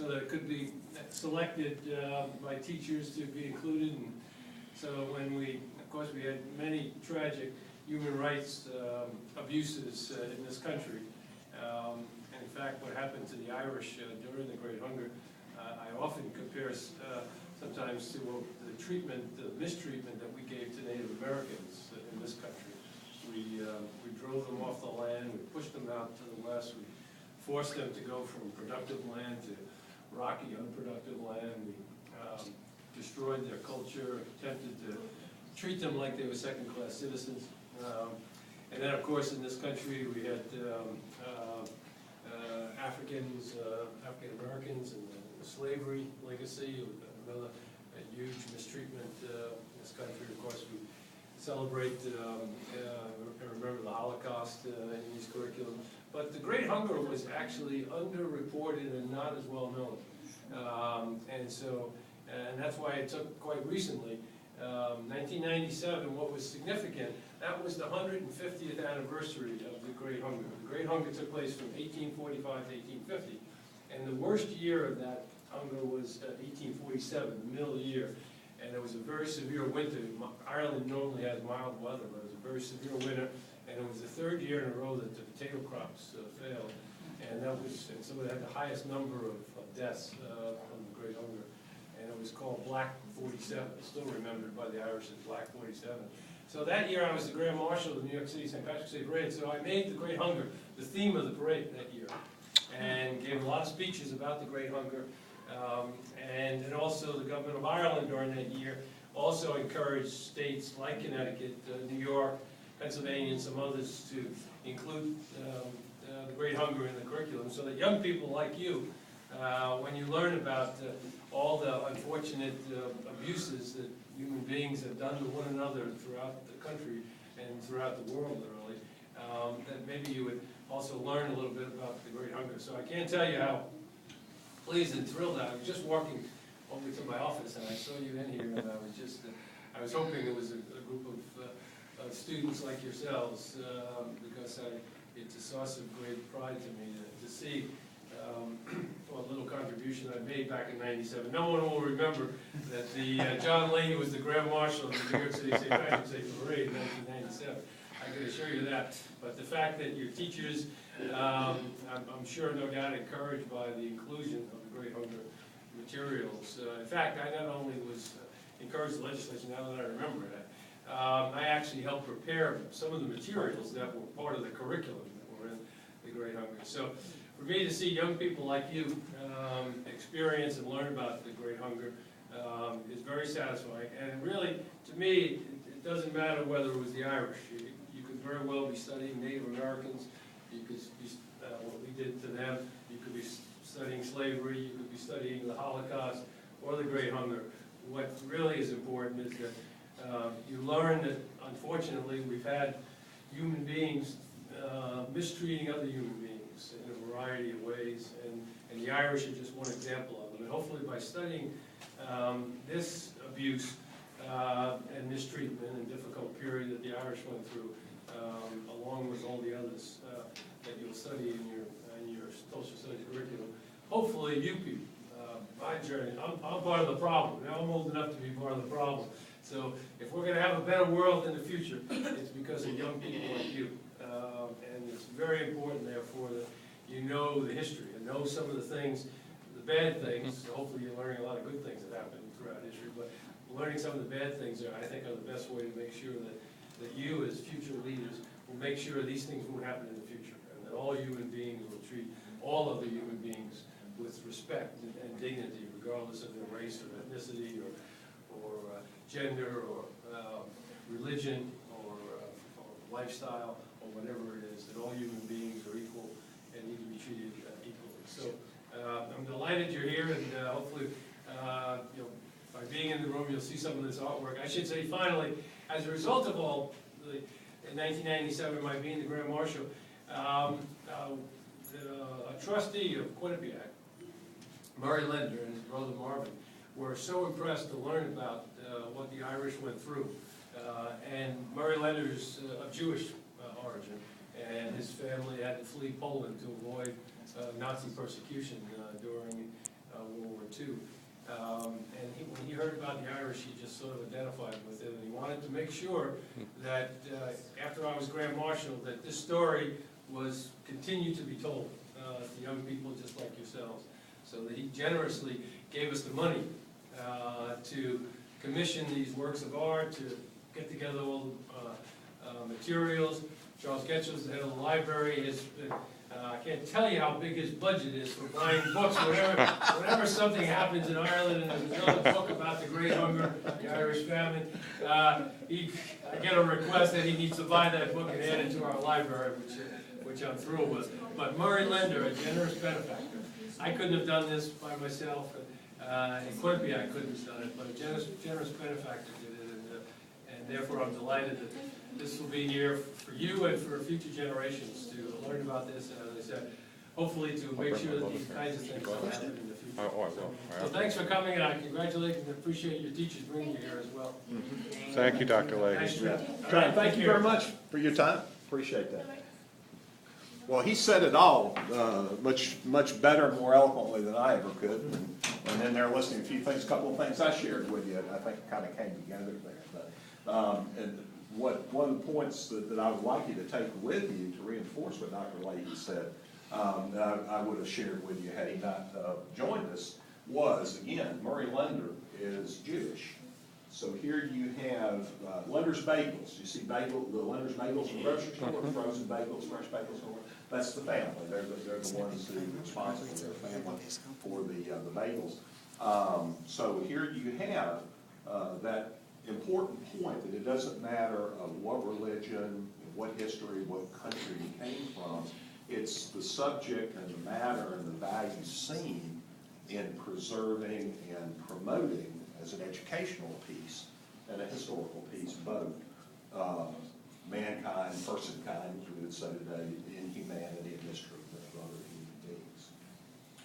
so that it could be selected by teachers to be included. And so when of course we had many tragic human rights abuses in this country. And in fact, what happened to the Irish during the Great Hunger, I often compare sometimes to the mistreatment that we gave to Native Americans in this country. We drove them off the land, we pushed them out to the west, we forced them to go from productive land to rocky, unproductive land. We destroyed their culture, attempted to treat them like they were second-class citizens. And then, of course, in this country, we had African Americans and the slavery legacy, another huge mistreatment in this country. Of course, we celebrate and remember the Holocaust in these curriculums. But the Great Hunger was actually underreported and not as well known. And that's why it took quite recently, 1997, what was significant, that was the 150th anniversary of the Great Hunger. The Great Hunger took place from 1845 to 1850. And the worst year of that hunger was 1847, the middle year. And it was a very severe winter. Ireland normally has mild weather, but it was a very severe winter. And it was the third year in a row that the potato crops failed. And so it had the highest number of deaths from the Great Hunger. And it was called Black 47. It's still remembered by the Irish as Black 47. So that year I was the Grand Marshal of the New York City St. Patrick's Day Parade. So I made the Great Hunger the theme of the parade that year. And gave a lot of speeches about the Great Hunger. And also the government of Ireland during that year also encouraged states like Connecticut, New York, Pennsylvania, and some others to include the Great Hunger in the curriculum, so that young people like you, when you learn about all the unfortunate abuses that human beings have done to one another throughout the country and throughout the world, literally, that maybe you would also learn a little bit about the Great Hunger. So I can't tell you how pleased and thrilled I was just walking over to my office and I saw you in here, and I was hoping it was a group of students like yourselves, because it's a source of great pride to me to see what little contribution I made back in '97. No one will remember that John Lahey was the Grand Marshal of the New York City St. Patrick's Day Parade in 1997. I can assure you that. But the fact that your teachers, I'm sure, no doubt, encouraged by the inclusion of the Great Hunger materials. In fact, I not only was encouraged the legislation, now that I remember that, I actually helped prepare some of the materials that were part of the curriculum that were in the Great Hunger. So for me to see young people like you experience and learn about the Great Hunger is very satisfying. And really, to me, it doesn't matter whether it was the Irish. You could very well be studying Native Americans. You could be what we did to them. You could be studying slavery. You could be studying the Holocaust or the Great Hunger. What really is important is that you learn that, unfortunately, we've had human beings mistreating other human beings in a variety of ways, and the Irish are just one example of them. And hopefully by studying this abuse and mistreatment and difficult period that the Irish went through, along with all the others that you'll study in your social studies curriculum, hopefully you people, my journey, I'm part of the problem. Now I'm old enough to be part of the problem. So if we're going to have a better world in the future, it's because of young people like you. And it's very important, therefore, that you know the history and know some of the things, the bad things. So hopefully you're learning a lot of good things that happened throughout history, but learning some of the bad things, I think, are the best way to make sure that you, as future leaders, will make sure these things won't happen in the future, and that all human beings will treat all other human beings with respect and dignity, regardless of their race or ethnicity or gender or religion or lifestyle or whatever it is, that all human beings are equal and need to be treated equally. So I'm delighted you're here, and hopefully, by being in the room, you'll see some of this artwork. I should say, finally, as a result of all, in 1997, my being the Grand Marshal, a trustee of Quinnipiac, Murray Lender, and his brother Marvin, were so impressed to learn about what the Irish went through. And Murray Lender's of Jewish origin, and his family had to flee Poland to avoid Nazi persecution during II. And when he heard about the Irish, he just sort of identified with it, and he wanted to make sure that after I was Grand Marshal, that this story was continued to be told to young people just like yourselves. So that he generously gave us the money to commission these works of art, to get together all the materials. Charles Getchell's the head of the library. I can't tell you how big his budget is for buying books. Whenever something happens in Ireland and there's another book about the Great Hunger, the Irish famine, I get a request that he needs to buy that book and add it to our library, which I'm thrilled with. But Murray Lender, a generous benefactor. I couldn't have done this by myself, and Quinnipiac couldn't have done it, but a generous benefactor did it, and therefore I'm delighted that this will be here for you and for future generations to learn about this, and as I said, hopefully to make sure that these kinds of things don't happen in the future. Oh, I will. So thanks for coming, and I congratulate and appreciate your teachers bringing you here as well. Thank you, Dr. Lahey. Nice trip. John, thank you very much for your time. Appreciate that. Well, he said it all much better and more eloquently than I ever could. And then there listening to a couple of things I shared with you, I think kind of came together there. But, and one of the points that I would like you to take with you to reinforce what Dr. Lahey said, I would have shared with you had he not joined us, was, again, Murray Lender is Jewish. So here you have Lender's Bagels. You see the Lender's Bagels in the grocery store, frozen bagels, fresh bagels. That's the family. They're the ones who are responsible for their family for the bagels. So here you have that important point that it doesn't matter what religion, what history, what country you came from. It's the subject and the matter and the values seen in preserving and promoting as an educational piece and a historical piece, both mankind, personkind, as we would say today, in humanity and history of other human beings.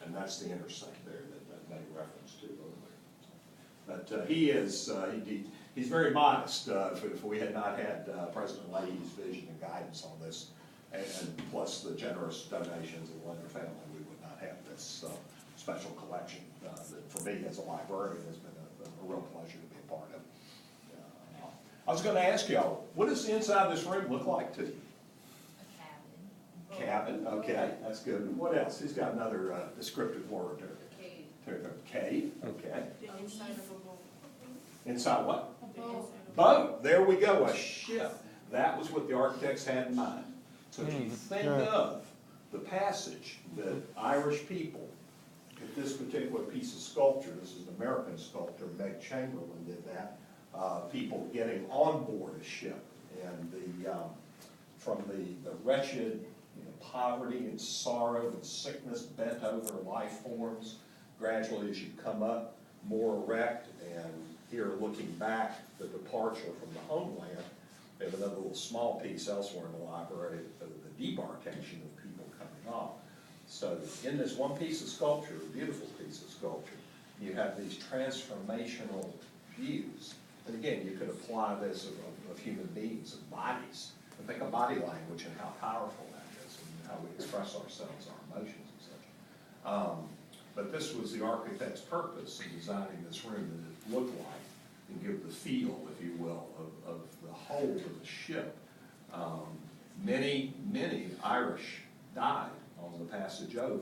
And that's the intersect there that made reference to earlier. But he's very modest. If we had not had President Lahey's vision and guidance on this, and plus the generous donations of the Lender family, we would not have this special collection that for me as a librarian has been a real pleasure to be a part of. I was going to ask y'all, what does the inside of this room look like to you? A cabin. Cabin, okay, that's good. What else? He's got another descriptive word there. Cave. Cave, okay. Inside of a boat. Inside what? A boat. Boat, there we go, a ship. That was what the architects had in mind. So if you think of the passage that Irish people, at this particular piece of sculpture, this is an American sculptor, Meg Chamberlain did that, people getting on board a ship, and from the wretched poverty and sorrow and sickness bent over life forms, gradually as you come up more erect, and here looking back, the departure from the homeland. We have another little small piece elsewhere in the library of the debarkation of people coming off. So in this one piece of sculpture, a beautiful piece of sculpture, you have these transformational views. And again, you could apply this of human beings, of bodies, and think of body language and how powerful that is, and how we express ourselves, our emotions and such. But this was the architect's purpose in designing this room, that it looked like, and give the feel, if you will, of the hold of the ship. Many Irish died on the passage over.